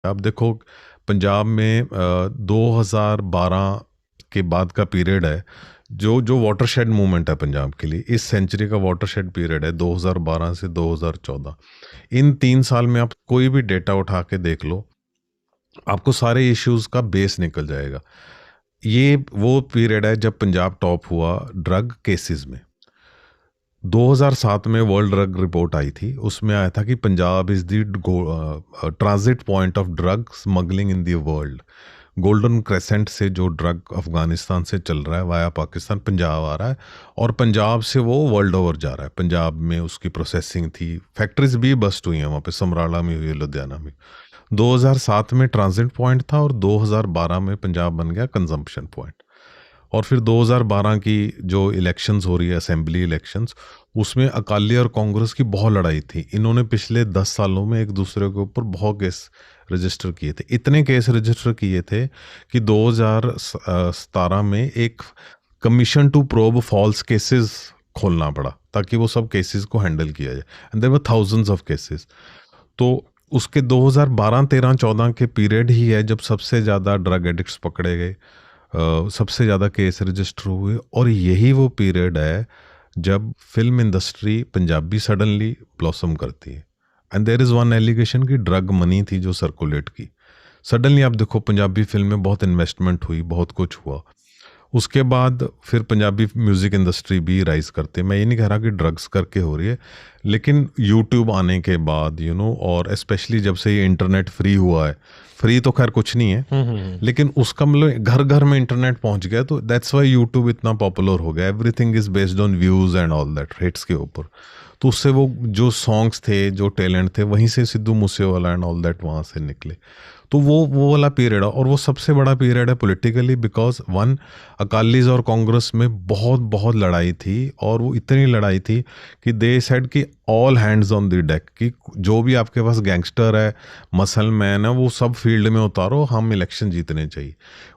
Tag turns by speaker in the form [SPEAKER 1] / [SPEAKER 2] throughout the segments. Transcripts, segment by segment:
[SPEAKER 1] आप देखो पंजाब में 2012 के बाद का पीरियड है, जो जो वाटरशेड मूवमेंट है पंजाब के लिए, इस सेंचुरी का वाटरशेड पीरियड है 2012 से 2014। इन 3 साल में आप कोई भी डेटा उठा के देख लो, आपको सारे इश्यूज का बेस निकल जाएगा। ये वो पीरियड है जब पंजाब टॉप हुआ ड्रग केसेस में। 2007 में वर्ल्ड ड्रग रिपोर्ट आई थी, उसमें आया था कि Punjab is the transit point of drug smuggling in the world. Golden crescent से जो ड्रग अफगानिस्तान से चल रहा है वाया पाकिस्तान, पंजाब आ रहा है, और पंजाब से वो वर्ल्ड ओवर जा रहा है। पंजाब में उसकी प्रोसेसिंग थी, फैक्ट्रीज भी बस्ट हुई हैं वहाँ पे, समराला में हुई है, लुधियाना में। 2007 में ट्रांजिट पॉइंट था और 2012 में पंजाब बन गया कंजम्पशन पॉइंट। और फिर 2012 की जो इलेक्शंस हो रही है, असेंबली इलेक्शंस, उसमें अकाली और कांग्रेस की बहुत लड़ाई थी। इन्होंने पिछले 10 सालों में एक दूसरे के ऊपर बहुत केस रजिस्टर किए थे। इतने केस रजिस्टर किए थे कि 2017 में एक commission to probe false cases खोलना पड़ा ताकि वो सब केसेस को हैंडल किया जाए, and there were thousands of cases. तो उसके 2012, 13, 14 के पीरियड ही है जब सबसे ज़्यादा ड्रग एडिक्ट्स पकड़े गए, सबसे ज़्यादा केस रजिस्टर हुए। और यही वो पीरियड है जब film industry Punjabi suddenly blossom करती है। And there is one allegation कि ड्रग मनी थी जो सर्कुलेट की। सडनली आप देखो पंजाबी फिल्म में बहुत इन्वेस्टमेंट हुई, बहुत कुछ हुआ। उसके बाद फिर पंजाबी म्यूज़िक इंडस्ट्री भी राइज करते हैं। मैं ये नहीं कह रहा कि ड्रग्स करके हो रही है, लेकिन यूट्यूब आने के बाद और स्पेशली जब से ये इंटरनेट फ्री हुआ है, फ्री तो खैर कुछ नहीं है, लेकिन उसका मतलब घर घर में इंटरनेट पहुंच गया, तो दैट्स वाई यूट्यूब इतना पॉपुलर हो गया। Everything is based on views and all that, hits के ऊपर। तो उससे वो जो सॉन्ग्स थे, जो टैलेंट थे, वहीं से Sidhu Moosewala and all that वहाँ से निकले। तो वो वाला पीरियड है, और वो सबसे बड़ा पीरियड है पॉलिटिकली, बिकॉज वन, अकालीज और कांग्रेस में बहुत बहुत लड़ाई थी, और वो इतनी लड़ाई थी कि दे सेड कि all hands on the deck, कि जो भी आपके पास गैंगस्टर है, मसल मैन है, वो सब फील्ड में उतारो, हम इलेक्शन जीतने चाहिए।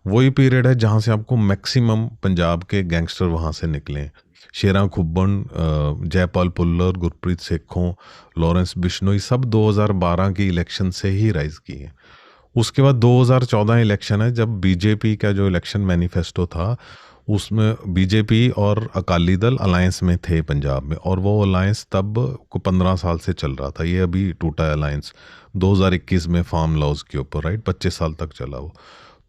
[SPEAKER 1] वही पीरियड है जहाँ से आपको मैक्सिमम पंजाब के गैंगस्टर वहाँ से निकले। शेरा खुब्बन, जयपाल पुल्लर, गुरप्रीत सेखों, लॉरेंस बिश्नोई, सब 2012 की इलेक्शन से ही राइज किए हैं। उसके बाद 2014 इलेक्शन है, जब बीजेपी का जो इलेक्शन मैनिफेस्टो था, उसमें बीजेपी और अकाली दल अलायंस में थे पंजाब में, और वो अलायंस तब को 15 साल से चल रहा था। ये अभी टूटा है अलायंस 2021 में फार्म लॉज के ऊपर, राइट, 25 साल तक चला वो।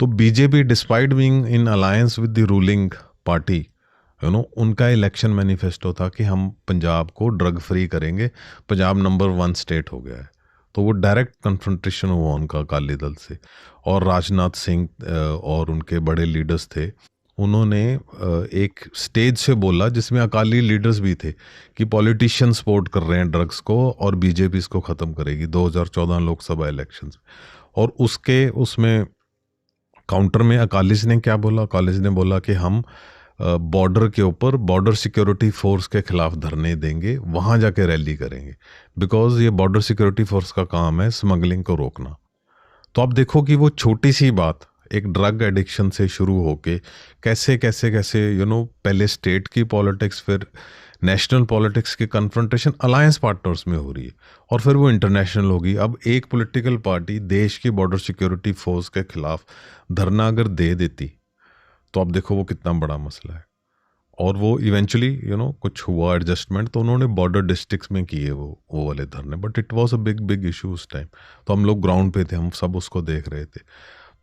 [SPEAKER 1] तो BJP despite being in alliance with the ruling party, उनका इलेक्शन मैनिफेस्टो था कि हम पंजाब को ड्रग फ्री करेंगे, पंजाब नंबर 1 स्टेट हो गया है। तो वो डायरेक्ट कन्फ्रंटेशन हुआ उनका अकाली दल से, और राजनाथ सिंह और उनके बड़े लीडर्स थे, उन्होंने एक स्टेज से बोला जिसमें अकाली लीडर्स भी थे कि पॉलिटिशियन सपोर्ट कर रहे हैं ड्रग्स को और बीजेपी इसको ख़त्म करेगी 2014 लोकसभा इलेक्शंस। और उसमें काउंटर में अकालीज ने क्या बोला? अकालीज ने बोला कि हम बॉर्डर के ऊपर बॉर्डर सिक्योरिटी फोर्स के खिलाफ धरने देंगे, वहाँ जाके रैली करेंगे, बिकॉज ये बॉर्डर सिक्योरिटी फोर्स का काम है स्मगलिंग को रोकना। तो आप देखो कि वो छोटी सी बात एक ड्रग एडिक्शन से शुरू होके कैसे कैसे कैसे पहले स्टेट की पॉलिटिक्स, फिर नेशनल पॉलिटिक्स की कन्फ्रंटेशन अलायंस पार्टनर्स में हो रही है, और फिर वो इंटरनेशनल होगी। अब एक पॉलिटिकल पार्टी देश की बॉर्डर सिक्योरिटी फोर्स के खिलाफ धरना अगर दे देती, तो आप देखो वो कितना बड़ा मसला है। और वो इवेंचुअली कुछ हुआ एडजस्टमेंट, तो उन्होंने बॉर्डर डिस्ट्रिक्ट्स में किए वो वाले धरने, but it was a big big issue उस टाइम। तो हम लोग ग्राउंड पे थे, हम सब उसको देख रहे थे।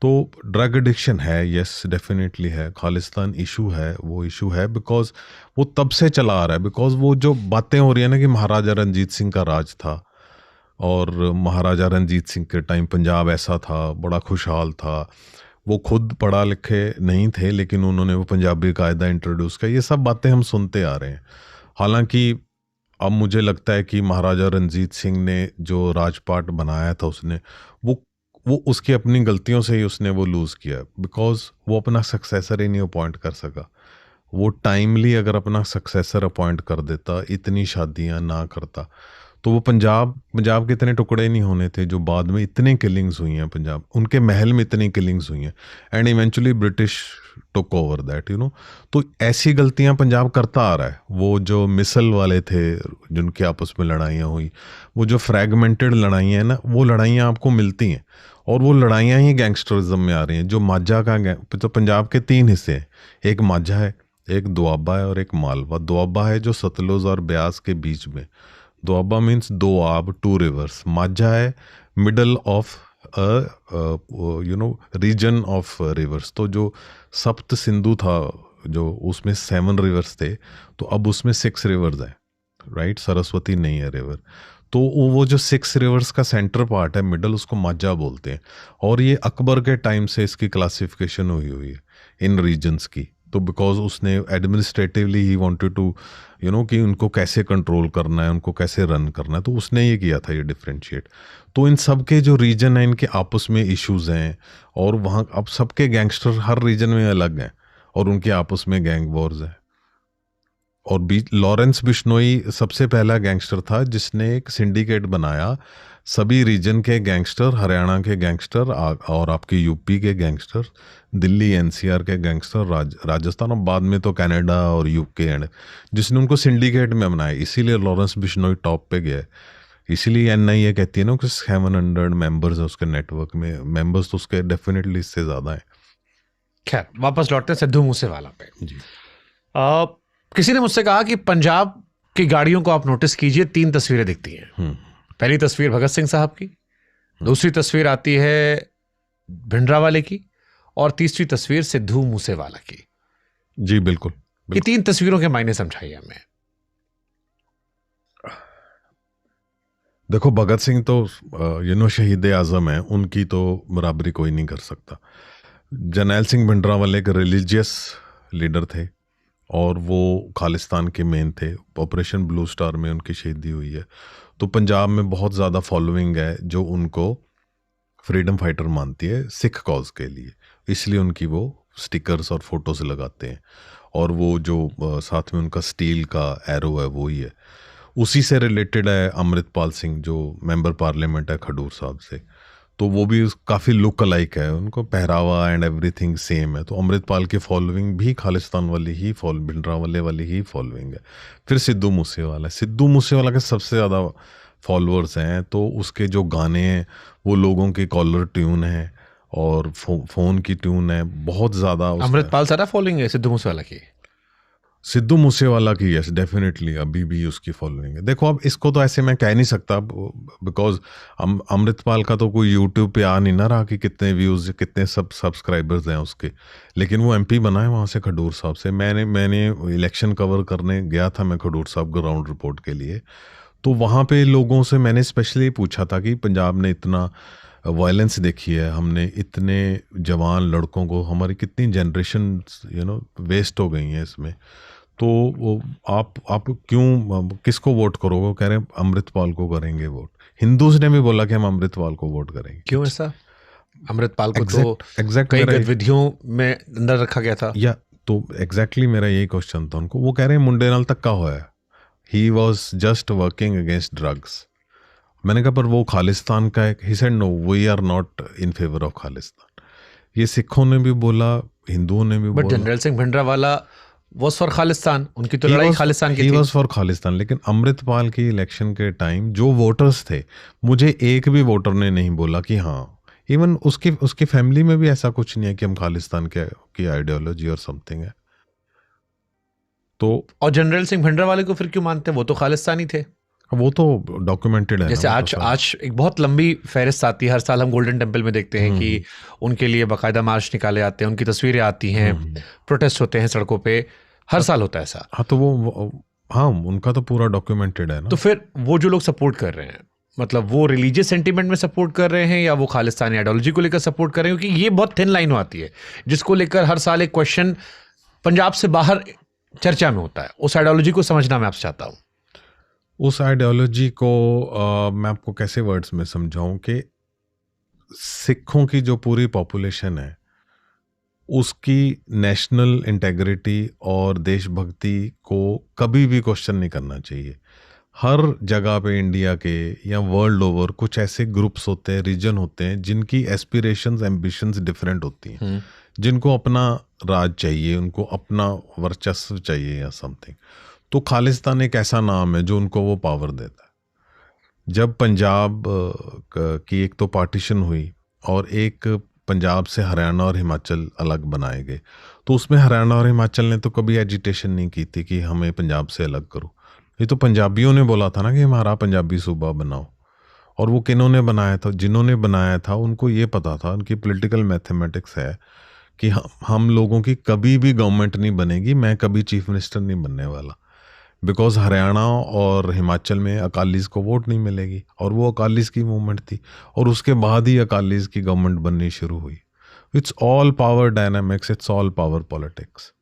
[SPEAKER 1] तो ड्रग एडिक्शन है, यस डेफिनेटली है, खालिस्तान इशू है, वो इशू है बिकॉज वो तब से चला आ रहा है। बिकॉज वो जो बातें हो रही है ना कि महाराजा रंजीत सिंह का राज था, और महाराजा रंजीत सिंह के टाइम पंजाब ऐसा था, बड़ा खुशहाल था, वो खुद पढ़ा लिखे नहीं थे, लेकिन उन्होंने वो पंजाबी कायदा इंट्रोड्यूस किया, ये सब बातें हम सुनते आ रहे हैं। हालांकि अब मुझे लगता है कि महाराजा रंजीत सिंह ने जो राजपाट बनाया था, उसने वो उसकी अपनी गलतियों से ही उसने वो लूज़ किया, बिकॉज वो अपना सक्सेसर ही नहीं अपॉइंट कर सका। वो टाइमली अगर अपना सक्सेसर अपॉइंट कर देता, इतनी शादियां ना करता, तो वो पंजाब के इतने टुकड़े नहीं होने थे जो बाद में इतनी किलिंग्स हुई हैं। पंजाब, उनके महल में इतनी किलिंग्स हुई हैं, and eventually British took over that तो ऐसी गलतियां पंजाब करता आ रहा है। वो जो मिसल वाले थे जिनके आपस में लड़ाइयाँ हुई, वो जो फ्रैगमेंटेड लड़ाइयाँ हैं ना, वो लड़ाइयाँ आपको मिलती हैं। और वो लड़ाइयाँ ही गैंगस्टरिज्म में आ रही हैं। जो माझा का तो पंजाब के 3 हिस्से हैं, एक माझा है, एक दोआबा है और एक मालवा। दोआबा है जो सतलुज और ब्यास के बीच में, दोआबा मीन्स दो आब, 2 रिवर्स। माझा है middle of region of rivers. तो जो सप्त सिंधु था, जो उसमें 7 रिवर्स थे, तो अब उसमें 6 रिवर्स हैं, राइट। सरस्वती नहीं है रिवर। तो वो जो 6 रिवर्स का सेंटर पार्ट है, मिडल, उसको माझा बोलते हैं। और ये अकबर के टाइम से इसकी क्लासिफिकेशन हुई है इन रीजन्स की। तो बिकॉज उसने एडमिनिस्ट्रेटिवली ही वांटेड टू कि उनको कैसे कंट्रोल करना है, उनको कैसे रन करना है, तो उसने ये किया था, ये डिफ्रेंशिएट। तो इन सब के जो रीजन हैं, इनके आपस में इश्यूज हैं, और वहाँ अब सबके गैंगस्टर हर रीजन में अलग हैं, और उनके आपस में गैंग वॉर्स हैं। और लॉरेंस बिश्नोई सबसे पहला गैंगस्टर था जिसने एक सिंडिकेट बनाया, सभी रीजन के गैंगस्टर, हरियाणा के गैंगस्टर और आपके यूपी के गैंगस्टर, दिल्ली एनसीआर के गैंगस्टर, राजस्थान, और बाद में तो कनाडा और यूके एंड, जिसने उनको सिंडिकेट में बनाया। इसीलिए लॉरेंस बिश्नोई टॉप पे गया। इसीलिए एनआईए कहती है ना कि 700 मेंबर्स है उसके नेटवर्क में। मेंबर्स तो उसके डेफिनेटली इससे ज़्यादा हैं।
[SPEAKER 2] खैर, वापस लौटते हैं सिद्धू मूसेवाला पे।
[SPEAKER 1] जी।
[SPEAKER 2] किसी ने मुझसे कहा कि पंजाब की गाड़ियों को आप नोटिस कीजिए, 3 तस्वीरें दिखती हैं। पहली तस्वीर भगत सिंह साहब की, दूसरी तस्वीर आती है भिंडरावाले की, और तीसरी तस्वीर सिद्धू मूसेवाला की।
[SPEAKER 1] जी बिल्कुल,
[SPEAKER 2] ये 3 तस्वीरों के मायने समझाइए हमें।
[SPEAKER 1] देखो, भगत सिंह तो शहीद आजम है, उनकी तो बराबरी कोई नहीं कर सकता। जरनैल सिंह भिंडरावाले एक रिलीजियस लीडर थे, और वो खालिस्तान के मेन थे। ऑपरेशन ब्लू स्टार में उनकी शहीदी हुई है। तो पंजाब में बहुत ज़्यादा फॉलोइंग है जो उनको फ्रीडम फाइटर मानती है सिख कॉज के लिए, इसलिए उनकी वो स्टिकर्स और फोटोज लगाते हैं। और वो जो साथ में उनका स्टील का एरो है वो ही है। उसी से रिलेटेड है अमृतपाल सिंह, जो मेंबर पार्लियामेंट है खडूर साहब से। तो वो भी काफ़ी लुक अलाइक है, उनको पहरावा एंड एवरीथिंग सेम है। तो अमृतपाल की फॉलोइंग भी खालिस्तान वाली ही भिंडरावाले वाली ही फॉलोइंग है। फिर सिद्धू मूसेवाला के सबसे ज़्यादा फॉलोअर्स हैं। तो उसके जो गाने हैं वो लोगों के कॉलर ट्यून है और फ़ोन की ट्यून है, बहुत ज़्यादा।
[SPEAKER 2] अमृतपाल सारा फॉलोइंग है सिद्धू मूसेवाला की?
[SPEAKER 1] सिद्धू मूसेवाला की यस, डेफिनेटली अभी भी उसकी फॉलोइंग है। देखो, अब इसको तो ऐसे मैं कह नहीं सकता, बिकॉज अमृतपाल का तो कोई यूट्यूब पे आ नहीं ना रहा कि कितने व्यूज़, कितने सब्सक्राइबर्स हैं उसके। लेकिन वो एमपी बना है वहाँ से खडूर साहब से। मैंने इलेक्शन कवर करने गया था मैं खडूर साहब ग्राउंड रिपोर्ट के लिए। तो वहाँ पे लोगों से मैंने स्पेशली पूछा था कि पंजाब ने इतना वायलेंस देखी है, हमने इतने जवान लड़कों को, हमारी कितनी जनरेशन वेस्ट हो गई हैं इसमें। तो वो आप क्यों, किसको वोट करोगे? वो कह रहे हैं अमृतपाल को करेंगे वोट। हिंदूज ने भी बोला कि हम अमृतपाल को वोट करेंगे।
[SPEAKER 2] क्यों ऐसा? अमृतपाल को तो कई गतिविधियों में अंदर रखा गया था।
[SPEAKER 1] या तो एग्जैक्टली मेरा यही क्वेश्चन था उनको। वो कह रहे हैं मुंडे नाल धक्का होया, he was just working against drugs. मैंने कहा पर वो खालिस्तान का एक, he said no, we are not in favour of Khalistan. ये सिखों ने भी बोला, हिंदुओं ने भी बोला।
[SPEAKER 2] General Singh Bhindranwala was for Khalistan, उनकी तो लड़ाई खालिस्तान की थी।
[SPEAKER 1] He was for Khalistan. लेकिन अमृतपाल की इलेक्शन के टाइम जो वोटर्स थे, मुझे एक भी वोटर ने नहीं बोला कि हाँ, इवन उसकी फैमिली में भी ऐसा कुछ नहीं है कि हम खालिस्तान की आइडियोलॉजी और समथिंग है। तो
[SPEAKER 2] और जनरल सिंह भिंडरावाले को फिर क्यों मानते हैं? वो तो खालिस्तानी थे।
[SPEAKER 1] वो तो डॉक्यूमेंटेड है।
[SPEAKER 2] जैसे आज एक बहुत लंबी फहरिस्त आती है, हर साल हम गोल्डन टेम्पल में देखते हैं कि उनके लिए बाकायदा मार्च निकाले आते हैं, उनकी तस्वीरें आती हैं, प्रोटेस्ट होते हैं सड़कों पे, हर साल होता है ऐसा।
[SPEAKER 1] हाँ, तो वो हाँ, उनका तो पूरा डॉक्यूमेंटेड है ना।
[SPEAKER 2] तो फिर वो जो लोग सपोर्ट कर रहे हैं, मतलब वो रिलीजियस सेंटीमेंट में सपोर्ट कर रहे हैं या वो खालिस्तानी आइडियोलॉजी को लेकर सपोर्ट कर रहे हैं? क्योंकि ये बहुत थिन लाइन आती है जिसको लेकर हर साल एक क्वेश्चन पंजाब से बाहर चर्चा में होता है। उस आइडियोलॉजी को समझना मैं आपसे चाहता हूँ।
[SPEAKER 1] उस आइडियोलॉजी को मैं आपको कैसे वर्ड्स में समझाऊं कि सिखों की जो पूरी पॉपुलेशन है उसकी नेशनल इंटेग्रिटी और देशभक्ति को कभी भी क्वेश्चन नहीं करना चाहिए। हर जगह पे इंडिया के या वर्ल्ड ओवर कुछ ऐसे ग्रुप्स होते हैं, रीजन होते हैं जिनकी एस्पिरेशंस, एम्बिशंस डिफरेंट होती हैं, जिनको अपना राज चाहिए, उनको अपना वर्चस्व चाहिए या समथिंग। तो खालिस्तान एक ऐसा नाम है जो उनको वो पावर देता है। जब पंजाब की एक तो पार्टीशन हुई और एक पंजाब से हरियाणा और हिमाचल अलग बनाए गए। तो उसमें हरियाणा और हिमाचल ने तो कभी एजिटेशन नहीं की थी कि हमें पंजाब से अलग करो। ये तो पंजाबियों ने बोला था ना कि हमारा पंजाबी सूबा बनाओ। और वो किन्होंने बनाया था? जिन्होंने बनाया था उनको ये पता था, उनकी पॉलिटिकल मैथमेटिक्स है कि हम लोगों की कभी भी गवर्नमेंट नहीं बनेगी, मैं कभी चीफ मिनिस्टर नहीं बनने वाला, बिकॉज हरियाणा और हिमाचल में अकालीज को वोट नहीं मिलेगी। और वो अकालीज की मूवमेंट थी, और उसके बाद ही अकालीज की गवर्नमेंट बननी शुरू हुई। It's all power dynamics, it's all power politics.